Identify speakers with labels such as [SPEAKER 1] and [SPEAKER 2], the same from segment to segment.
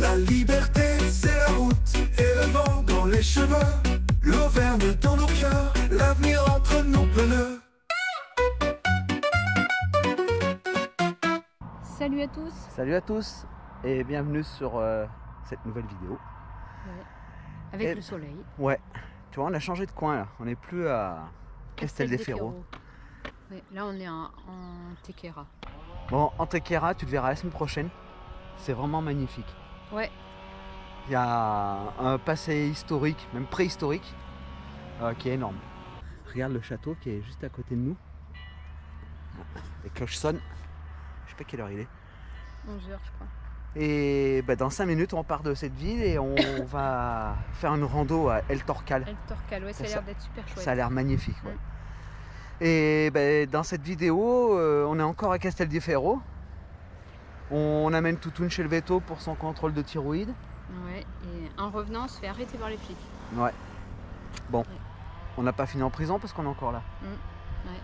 [SPEAKER 1] La liberté, c'est la route et le vent dans les cheveux, l'Auvergne dans nos cœurs, l'avenir entre nos pneus.
[SPEAKER 2] Salut à tous.
[SPEAKER 3] Salut à tous et bienvenue sur cette nouvelle vidéo.
[SPEAKER 2] Ouais. Avec le soleil.
[SPEAKER 3] Ouais, tu vois on a changé de coin là, on n'est plus à Casteldeferro.
[SPEAKER 2] Ouais, là on est en Tequera.
[SPEAKER 3] Bon, en Tequera tu le verras la semaine prochaine, c'est vraiment magnifique.
[SPEAKER 2] Ouais.
[SPEAKER 3] Il y a un passé historique, même préhistorique, qui est énorme. Regarde le château qui est juste à côté de nous. Les cloches sonnent, je sais pas quelle heure il est.
[SPEAKER 2] 11 h je crois.
[SPEAKER 3] Et bah, dans 5 minutes on part de cette ville et on va faire une rando à El Torcal.
[SPEAKER 2] El Torcal, ouais, ça a l'air d'être super chouette.
[SPEAKER 3] Ça a l'air magnifique. Ouais. Et bah, dans cette vidéo, on est encore à Casteldeferro. On amène Toutoune chez le veto pour son contrôle de thyroïde.
[SPEAKER 2] Ouais, et en revenant on se fait arrêter par les flics.
[SPEAKER 3] Ouais. Bon,
[SPEAKER 2] ouais.
[SPEAKER 3] On n'a pas fini en prison parce qu'on est encore là.
[SPEAKER 2] Ouais.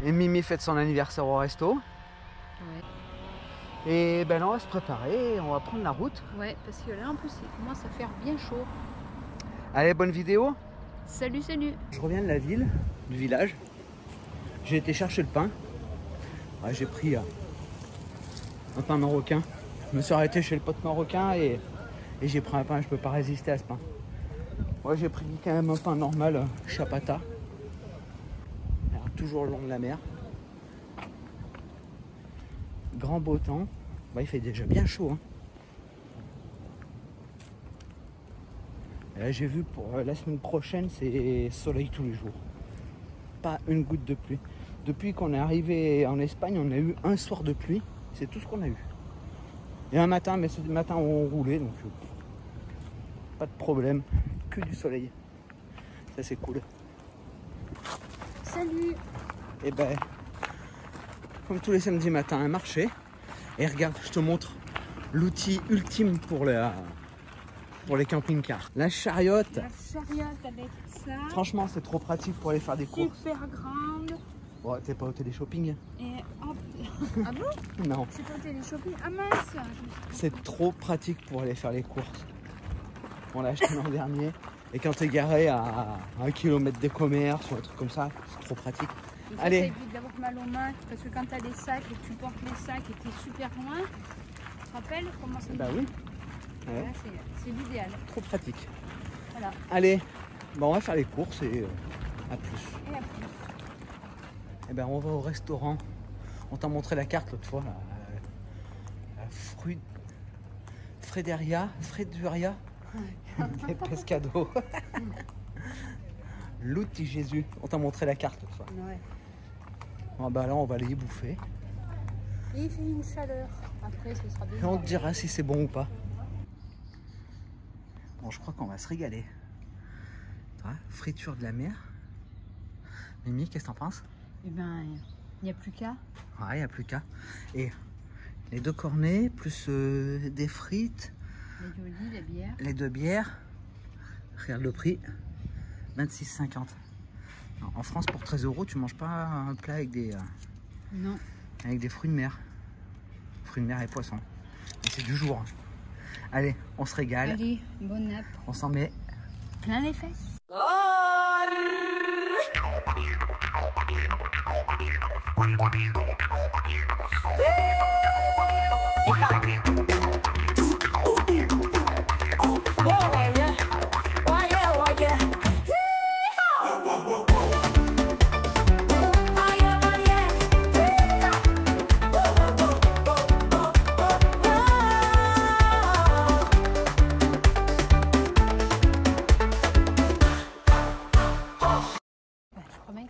[SPEAKER 3] Et Mimi fête son anniversaire au resto.
[SPEAKER 2] Ouais.
[SPEAKER 3] Et ben là on va se préparer et on va prendre la route.
[SPEAKER 2] Ouais, parce que là en plus il commence à faire bien chaud.
[SPEAKER 3] Allez, bonne vidéo.
[SPEAKER 2] Salut, salut.
[SPEAKER 3] Je reviens de la ville, du village. J'ai été chercher le pain. Ouais, j'ai pris un pain marocain. Je me suis arrêté chez le pote marocain et j'ai pris un pain, je peux pas résister à ce pain. Ouais, j'ai pris quand même un pain normal, chapata. Alors, toujours le long de la mer. Grand beau temps. Bah, il fait déjà bien chaud. Hein. Et là, j'ai vu pour la semaine prochaine, c'est soleil tous les jours. Pas une goutte de pluie. Depuis qu'on est arrivé en Espagne, on a eu un soir de pluie. C'est tout ce qu'on a eu. Et un matin, mais ce matin on roulait, donc pas de problème. Que du soleil. Ça c'est cool.
[SPEAKER 2] Salut.
[SPEAKER 3] Et ben, comme tous les samedis matins, un marché. Et regarde, je te montre l'outil ultime pour les camping-cars. La chariote.
[SPEAKER 2] La chariote avec ça.
[SPEAKER 3] Franchement, c'est trop pratique pour aller faire des courses.
[SPEAKER 2] Super grande.
[SPEAKER 3] Bon, t'es pas au télé-shopping?
[SPEAKER 2] Et hop. Ah bon?
[SPEAKER 3] Non.
[SPEAKER 2] C'est pas au télé-shopping. Ah mince.
[SPEAKER 3] C'est trop pratique pour aller faire les courses. On l'a acheté l'an dernier. Et quand t'es garé à 1 km des commerces ou un truc comme ça, c'est trop pratique.
[SPEAKER 2] Et
[SPEAKER 3] allez.
[SPEAKER 2] Ça évite d'avoir mal aux mains parce que quand t'as des sacs et que tu portes les sacs et que t'es super loin, tu te rappelles comment c'est?
[SPEAKER 3] Bah oui.
[SPEAKER 2] Ouais. C'est l'idéal.
[SPEAKER 3] Trop pratique.
[SPEAKER 2] Voilà.
[SPEAKER 3] Allez, bah on va faire les courses et à plus.
[SPEAKER 2] Et à plus.
[SPEAKER 3] Et ben on va au restaurant. On t'a montré la carte l'autre fois. La Freduria. Des pescados. L'outil Jésus. On t'a montré la carte l'autre fois.
[SPEAKER 2] Ouais.
[SPEAKER 3] Bon, bah là on va aller y bouffer.
[SPEAKER 2] Et il fait une chaleur. Après ce sera bien.
[SPEAKER 3] Et on te dira si c'est bon ou pas. Bon, je crois qu'on va se régaler. Friture de la mer. Mimi, qu'est-ce que t'en penses?
[SPEAKER 2] Eh ben, il n'y a plus qu'à.
[SPEAKER 3] Ouais, il n'y a plus qu'à. Et les 2 cornets, plus des frites.
[SPEAKER 2] Les yolis, la bière.
[SPEAKER 3] Les 2 bières. Regarde le prix. 26,50. En France, pour 13 €, tu manges pas un plat avec des...
[SPEAKER 2] Non.
[SPEAKER 3] Avec des fruits de mer. Fruits de mer et poissons. Et c'est du jour. Allez, on se régale.
[SPEAKER 2] Allez, bonne nappe.
[SPEAKER 3] On s'en met
[SPEAKER 2] plein les fesses.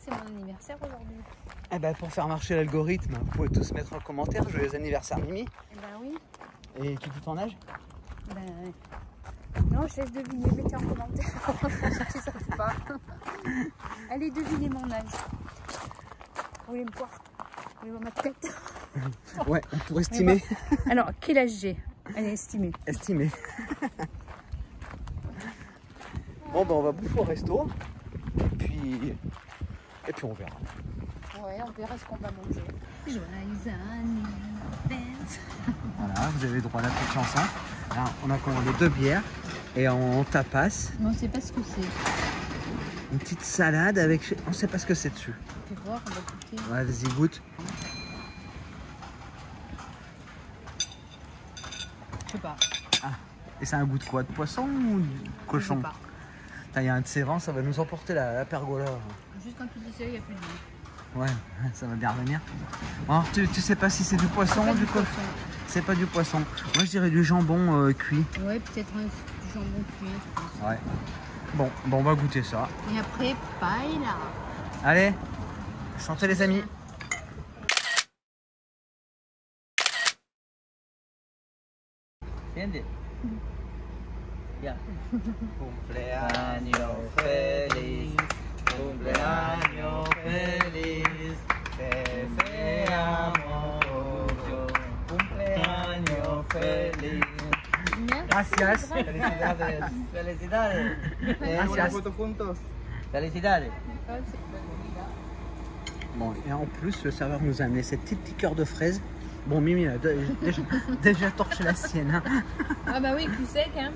[SPEAKER 2] C'est mon anniversaire aujourd'hui.
[SPEAKER 3] Eh ben, pour faire marcher l'algorithme, vous pouvez tous mettre en commentaire joyeux anniversaire Mimi.
[SPEAKER 2] Eh ben oui.
[SPEAKER 3] Et tu dis ton âge?
[SPEAKER 2] Ben non, je laisse deviner, mettez en commentaire. Je ne sais pas. Allez, devinez mon âge. Vous voulez me voir? Vous voulez voir ma tête?
[SPEAKER 3] Ouais, on pourrait estimer.
[SPEAKER 2] Alors, quel âge j'ai? Allez, estimer.
[SPEAKER 3] Estimer. Bon, ben on va bouffer au resto. Et puis on verra.
[SPEAKER 2] Ouais, on verra ce qu'on va manger. Joyeux anniversaire.
[SPEAKER 3] Voilà, vous avez droit à la petite chanson. Alors, on a commandé 2 bières et en tapas,
[SPEAKER 2] Mais on sait pas ce que c'est.
[SPEAKER 3] une petite salade avec... On sait pas ce que c'est dessus.
[SPEAKER 2] On peut voir, on va goûter.
[SPEAKER 3] Ouais, vas-y, goûte.
[SPEAKER 2] Je sais pas.
[SPEAKER 3] Et c'est un goût de quoi? De poisson ou de cochon?
[SPEAKER 2] Je sais pas.
[SPEAKER 3] Il y a un de ces vents, ça va nous emporter la pergola.
[SPEAKER 2] Juste quand tu dis ça, il n'y a plus de vie.
[SPEAKER 3] Ouais, ça va bien revenir. Alors, tu sais pas si c'est du poisson ou du cochon? C'est pas du poisson. Moi, je dirais du jambon cuit.
[SPEAKER 2] Ouais, peut-être du jambon cuit, je pense.
[SPEAKER 3] Ouais. Bon, on va goûter ça.
[SPEAKER 2] Et après, paella.
[SPEAKER 3] Allez, santé les amis. Viens. Ya. Cumpleaños feliz, cumpleaños feliz, te deseamos mucho, cumpleaños feliz. Gracias. Felicidades. Felicidades. Gracias. Foto juntos. Felicidades. Bon, et en plus, le serveur nous a amené cette petite liqueur de fraise. Bon, Mimi a déjà torché la sienne. Hein.
[SPEAKER 2] Ah bah oui, plus sec, hein.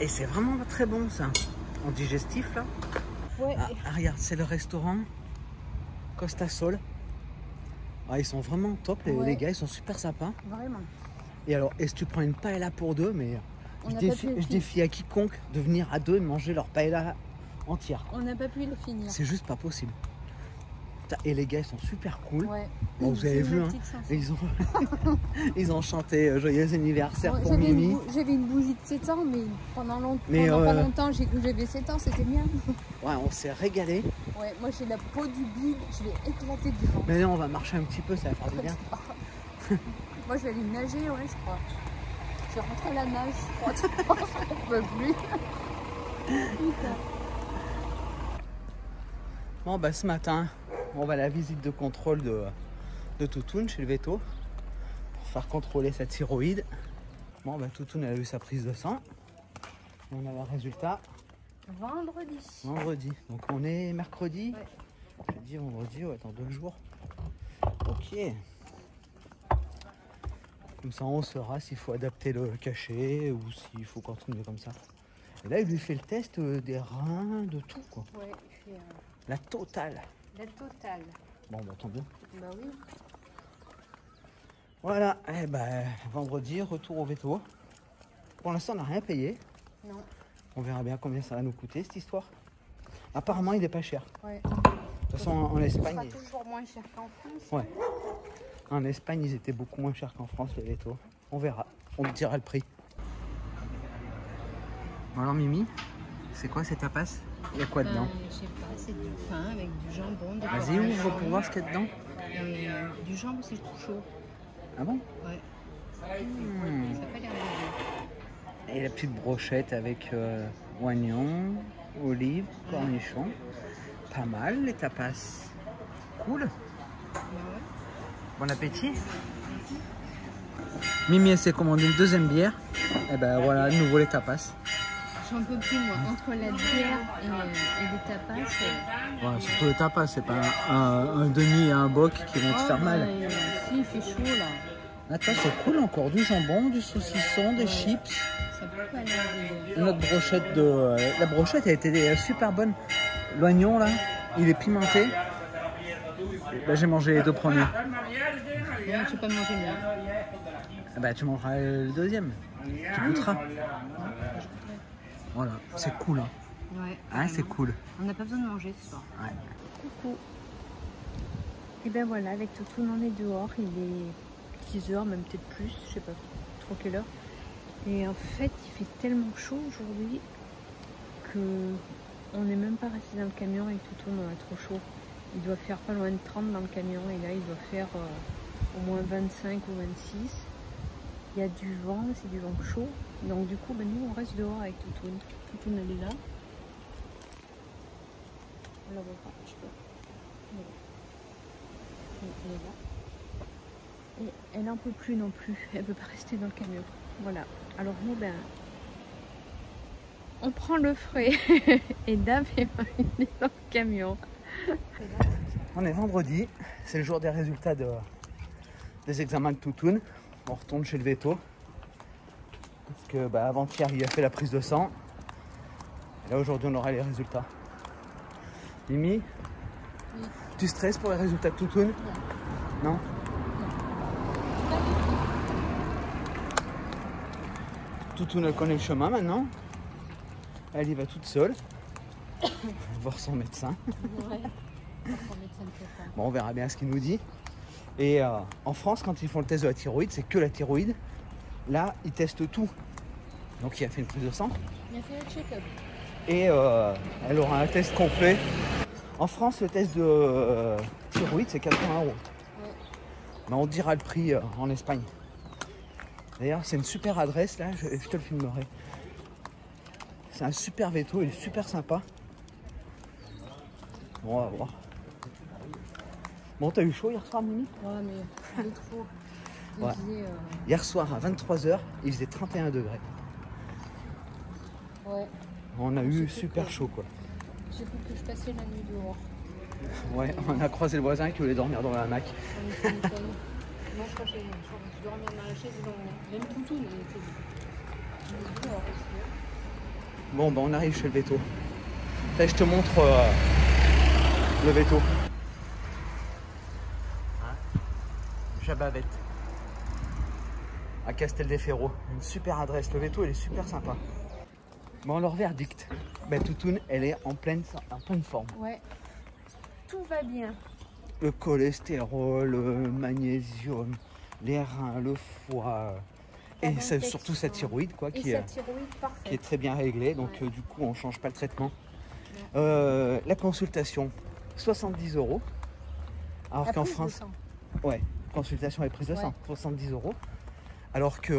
[SPEAKER 3] Et c'est vraiment très bon ça. En digestif là.
[SPEAKER 2] Ouais.
[SPEAKER 3] Regarde, c'est le restaurant Costa Sol. Ah, ils sont vraiment top, les gars, ils sont super sympas.
[SPEAKER 2] Vraiment.
[SPEAKER 3] Et alors, est-ce que tu prends une paella pour 2? Mais je défie à quiconque de venir à 2 et manger leur paella entière.
[SPEAKER 2] On n'a pas pu le finir.
[SPEAKER 3] C'est juste pas possible. Et les gars, ils sont super cool.
[SPEAKER 2] Ouais.
[SPEAKER 3] Bon, vous avez vu, hein, ils ont chanté Joyeux anniversaire pour Mimi.
[SPEAKER 2] J'avais une bougie de 7 ans, mais pendant
[SPEAKER 3] Mais
[SPEAKER 2] pas longtemps, j'ai cru que j'avais 7 ans, c'était bien.
[SPEAKER 3] Ouais, on s'est régalé.
[SPEAKER 2] Ouais, moi j'ai la peau du bide, je vais éclater du vent.
[SPEAKER 3] Mais non, on va marcher un petit peu, ça va faire du bien.
[SPEAKER 2] Moi je vais aller nager, ouais, je crois. Je vais rentrer à la nage, je crois. Je peux plus.
[SPEAKER 3] Bon, bah ce matin, on va à la visite de contrôle de Toutoune chez le veto pour faire contrôler sa thyroïde. Bon, bah Toutoune a eu sa prise de sang. Et on a le résultat vendredi. Donc on est mercredi. Ouais. Jeudi, vendredi, ouais, dans 2 jours. Ok. Comme ça, on saura s'il faut adapter le cachet ou s'il faut continuer comme ça. Et là, il lui fait le test des reins, de tout, quoi.
[SPEAKER 2] Ouais, il fait
[SPEAKER 3] la totale.
[SPEAKER 2] la totale.
[SPEAKER 3] Bon, bah tant bien.
[SPEAKER 2] Bah oui.
[SPEAKER 3] Voilà, et ben vendredi, retour au veto. Pour l'instant, on n'a rien payé.
[SPEAKER 2] Non.
[SPEAKER 3] On verra bien combien ça va nous coûter cette histoire. Apparemment, il n'est pas cher.
[SPEAKER 2] Ouais.
[SPEAKER 3] De toute façon, en Espagne.
[SPEAKER 2] Ça sera toujours moins cher qu'en France.
[SPEAKER 3] Ouais. En Espagne, ils étaient beaucoup moins chers qu'en France, les vétos. On verra. On te dira le prix. Alors, Mimi, c'est quoi ces tapas? Il y a quoi dedans?
[SPEAKER 2] Je sais pas, c'est du pain avec du jambon.
[SPEAKER 3] Vas-y, ouvre pour voir ce qu'il y a dedans.
[SPEAKER 2] Et du jambon, c'est tout chaud.
[SPEAKER 3] Ah bon?
[SPEAKER 2] Ouais. Ça n'a pas l'air de.
[SPEAKER 3] Et la petite brochette avec oignons, olives, cornichons. Pas mal les tapas. Cool. Bon appétit. Mimi elle s'est commandé une 2e bière. Et ben voilà, de nouveau les tapas.
[SPEAKER 2] J'en peux plus moi, entre la bière et les tapas.
[SPEAKER 3] Ouais, surtout les tapas, c'est pas un demi et un boc qui vont te faire mal.
[SPEAKER 2] Si, il fait chaud là.
[SPEAKER 3] Attends, c'est cool, encore du jambon, du saucisson, des chips.
[SPEAKER 2] Ça peut pas aller.
[SPEAKER 3] Notre brochette de... la brochette a été super bonne. L'oignon là, il est pimenté. Bah, j'ai mangé les 2 premiers.
[SPEAKER 2] Non, je vais pas manger mieux.
[SPEAKER 3] Ah bah, tu mangeras le 2e. Tu goûteras. Voilà, c'est cool. Hein.
[SPEAKER 2] Ouais.
[SPEAKER 3] Ah, c'est cool.
[SPEAKER 2] On n'a pas besoin de manger ce soir.
[SPEAKER 3] Ouais.
[SPEAKER 2] Coucou. Et ben voilà, avec Toutoune, on est dehors. Il est 10 h, même peut-être plus. Je sais pas trop quelle heure. Et en fait, il fait tellement chaud aujourd'hui que on n'est même pas resté dans le camion avec Toutoune. On a trop chaud. Il doit faire pas loin de 30 dans le camion. Et là, il doit faire au moins 25 ou 26. Il y a du vent, c'est du vent chaud. Donc du coup, ben, nous, on reste dehors avec Toutoune. Toutoune, elle est là. On la voit pas, je peux. Elle est là. Et elle n'en peut plus non plus. Elle ne veut pas rester dans le camion. Voilà. Alors nous, ben, on prend le frais. Et Dave et moi, il est dans le camion.
[SPEAKER 3] On est vendredi. C'est le jour des résultats des examens de Toutoune. On retourne chez le veto. Parce que bah, avant-hier, il a fait la prise de sang. Et là, aujourd'hui, on aura les résultats. Mimi,
[SPEAKER 2] Oui.
[SPEAKER 3] tu stresses pour les résultats de Toutoune? Non. Toutoune, elle connaît le chemin maintenant. Elle y va toute seule. Voir son médecin.
[SPEAKER 2] Ouais. Son médecin traitant.
[SPEAKER 3] Bon, on verra bien ce qu'il nous dit. Et en France, quand ils font le test de la thyroïde, c'est que la thyroïde. Là, ils testent tout. Donc, il a fait une prise de sang.
[SPEAKER 2] Il a fait le check-up.
[SPEAKER 3] Et elle aura un test complet. En France, le test de thyroïde, c'est 80 €.
[SPEAKER 2] Ouais.
[SPEAKER 3] Mais on dira le prix en Espagne. D'ailleurs, c'est une super adresse, là, je te le filmerai. C'est un super veto, il est super sympa. Bon, on va voir. Bon, t'as eu chaud hier soir, Mimi?
[SPEAKER 2] Ouais, mais il est trop. Il
[SPEAKER 3] Ouais.
[SPEAKER 2] disait,
[SPEAKER 3] Hier soir, à 23 h, il faisait 31 degrés.
[SPEAKER 2] ouais.
[SPEAKER 3] On a
[SPEAKER 2] J'ai
[SPEAKER 3] eu
[SPEAKER 2] cru
[SPEAKER 3] super
[SPEAKER 2] que-
[SPEAKER 3] chaud, quoi.
[SPEAKER 2] J'ai cru que je passais la nuit dehors.
[SPEAKER 3] Ouais, on a croisé le voisin qui voulait dormir dans la hamac.
[SPEAKER 2] On était une tonne. Moi, je crois que je dormais dans la chaise. Même Toutoune, il était dehors aussi. Hein.
[SPEAKER 3] Bon, bah on arrive chez le veto. Là, je te montre le veto. Hein, Jabavette. À Casteldeferro. Une super adresse. Le veto, il est super sympa. Bon, leur verdict. Ben, Toutoune, elle est en pleine forme.
[SPEAKER 2] Ouais. Tout va bien.
[SPEAKER 3] Le cholestérol, le magnésium, les reins, le foie.
[SPEAKER 2] Pas
[SPEAKER 3] Et c'est
[SPEAKER 2] d'infection.
[SPEAKER 3] surtout sa thyroïde, quoi,
[SPEAKER 2] Et
[SPEAKER 3] qui
[SPEAKER 2] sa
[SPEAKER 3] est
[SPEAKER 2] thyroïde parfaite.
[SPEAKER 3] qui est très bien réglée. Donc,
[SPEAKER 2] Ouais.
[SPEAKER 3] du coup, on ne change pas le traitement. La consultation, 70 €. Alors
[SPEAKER 2] La
[SPEAKER 3] qu'en
[SPEAKER 2] prise de
[SPEAKER 3] France,
[SPEAKER 2] sang.
[SPEAKER 3] ouais, consultation et prise de
[SPEAKER 2] Ouais.
[SPEAKER 3] sang, 70 €. Alors que
[SPEAKER 2] Et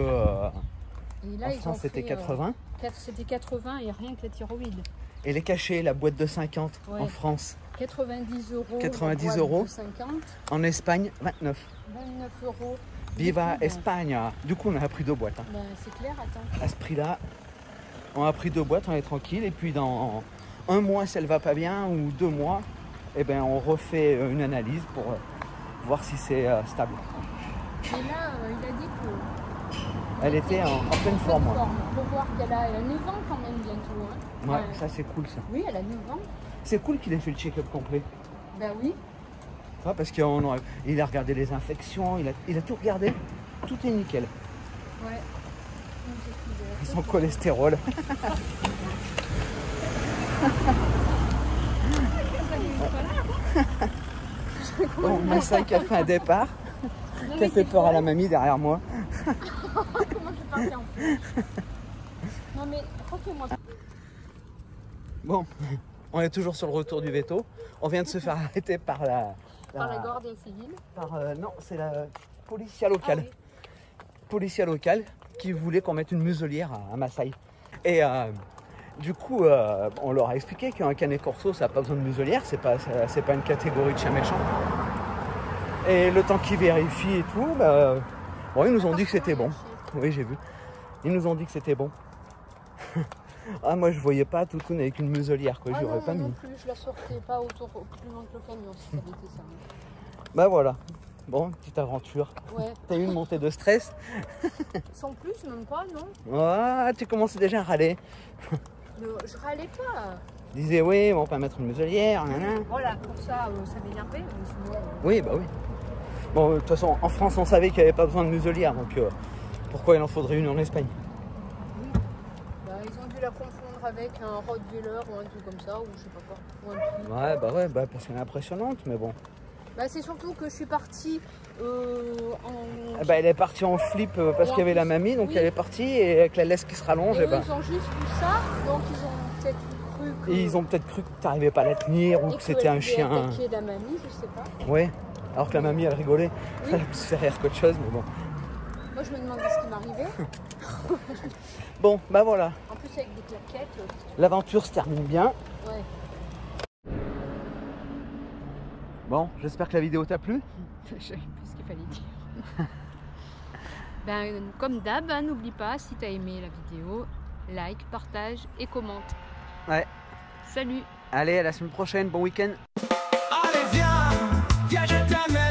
[SPEAKER 2] là,
[SPEAKER 3] en
[SPEAKER 2] ils
[SPEAKER 3] France,
[SPEAKER 2] ont
[SPEAKER 3] c'était
[SPEAKER 2] fait,
[SPEAKER 3] 80.
[SPEAKER 2] C'était 80 et rien que la thyroïde.
[SPEAKER 3] Et les cachets, la boîte de 50
[SPEAKER 2] Ouais.
[SPEAKER 3] en France,
[SPEAKER 2] 90 €.
[SPEAKER 3] 90
[SPEAKER 2] la boîte
[SPEAKER 3] €.
[SPEAKER 2] de 50.
[SPEAKER 3] en Espagne, 29.
[SPEAKER 2] 29 €.
[SPEAKER 3] Viva
[SPEAKER 2] Beaucoup,
[SPEAKER 3] Espagne. Du coup, on a pris 2 boîtes. Hein.
[SPEAKER 2] Ben, c'est clair, attends.
[SPEAKER 3] À ce prix-là, on a pris 2 boîtes, on est tranquille. Et puis, dans un mois, si elle va pas bien, ou 2 mois, eh ben, on refait une analyse pour voir si c'est stable.
[SPEAKER 2] Et là, il a dit que.
[SPEAKER 3] Elle était en pleine forme. Ouais.
[SPEAKER 2] Pour voir qu'elle a 9 ans quand même bientôt. Hein.
[SPEAKER 3] Ouais, ça c'est cool ça.
[SPEAKER 2] Oui, elle a 9 ans.
[SPEAKER 3] C'est cool qu'il ait fait le check-up complet.
[SPEAKER 2] Ben oui.
[SPEAKER 3] Ouais, parce qu'il a regardé les infections, il a tout regardé. Tout est nickel.
[SPEAKER 2] Ouais.
[SPEAKER 3] Son cholestérol. Bon, Massa qui a fait un départ, qui a fait peur à la mamie derrière moi.
[SPEAKER 2] Comment je partais en plus. Non mais, refais-moi.
[SPEAKER 3] Bon, on est toujours sur le retour du veto. On vient de se faire arrêter par la
[SPEAKER 2] Guardia civile.
[SPEAKER 3] non, c'est la policia locale.
[SPEAKER 2] Ah oui.
[SPEAKER 3] Policia locale qui voulait qu'on mette une muselière à Marseille. Et du coup, on leur a expliqué qu'un canet corso, ça n'a pas besoin de muselière, c'est pas une catégorie de chien méchant. Et le temps qu'ils vérifient et tout, bon, ils nous ont dit que c'était bon. Oui, j'ai vu. Ils nous ont dit que c'était bon. Ah, moi, je voyais pas Toutoune avec une muselière, quoi.
[SPEAKER 2] Ah
[SPEAKER 3] J'aurais
[SPEAKER 2] non,
[SPEAKER 3] pas
[SPEAKER 2] moi
[SPEAKER 3] mis.
[SPEAKER 2] non plus, je la sortais pas autour, plus loin que le camion si ça avait été ça.
[SPEAKER 3] Bah voilà. Bon, petite aventure.
[SPEAKER 2] Ouais.
[SPEAKER 3] T'as eu une montée de stress?
[SPEAKER 2] Sans plus, même pas, non.
[SPEAKER 3] Ah, tu commençais déjà à râler.
[SPEAKER 2] Je râlais pas.
[SPEAKER 3] Tu disais, oui, on va pas mettre une muselière, nanana.
[SPEAKER 2] Voilà, pour ça, ça m'énervait. Mais sinon,
[SPEAKER 3] Oui, bah oui. Bon, de toute façon, en France, on savait qu'il n'y avait pas besoin de muselière, donc pourquoi il en faudrait une en Espagne?
[SPEAKER 2] bah, ils ont dû la confondre avec un Rottweiler ou un truc comme ça, ou je sais pas quoi. Ou un petit.
[SPEAKER 3] Ouais, bah parce qu'elle est impressionnante, mais bon.
[SPEAKER 2] Bah, c'est surtout que je suis partie en.
[SPEAKER 3] Ah bah, elle est partie en flip parce
[SPEAKER 2] Et
[SPEAKER 3] qu'il y avait
[SPEAKER 2] en
[SPEAKER 3] la
[SPEAKER 2] plus,
[SPEAKER 3] mamie, donc
[SPEAKER 2] oui.
[SPEAKER 3] elle est partie et avec la laisse qui se rallonge,
[SPEAKER 2] Et
[SPEAKER 3] et
[SPEAKER 2] eux,
[SPEAKER 3] bah,
[SPEAKER 2] ils ont juste vu ça, donc ils ont peut-être cru que.
[SPEAKER 3] et ils ont peut-être cru que tu n'arrivais pas à la tenir ou
[SPEAKER 2] et
[SPEAKER 3] que c'était un
[SPEAKER 2] elle
[SPEAKER 3] chien.
[SPEAKER 2] voulait attaquer la mamie, je sais pas.
[SPEAKER 3] Ouais, alors que la mamie elle rigolait.
[SPEAKER 2] Oui.
[SPEAKER 3] Ça l'a plus fait rire qu'autre chose, mais bon.
[SPEAKER 2] Moi, je me demandais ce qui m'arrivait.
[SPEAKER 3] Bon, bah voilà,
[SPEAKER 2] En plus, avec des claquettes.
[SPEAKER 3] l'aventure se termine bien.
[SPEAKER 2] Ouais.
[SPEAKER 3] Bon, j'espère que la vidéo t'a plu.
[SPEAKER 2] Je savais plus ce qu'il fallait dire. Ben, comme d'hab, hein, n'oublie pas, si t'as aimé la vidéo, like, partage et commente.
[SPEAKER 3] Ouais.
[SPEAKER 2] Salut!
[SPEAKER 3] Allez, à la semaine prochaine, bon week-end.
[SPEAKER 1] Allez, viens, je t'aime.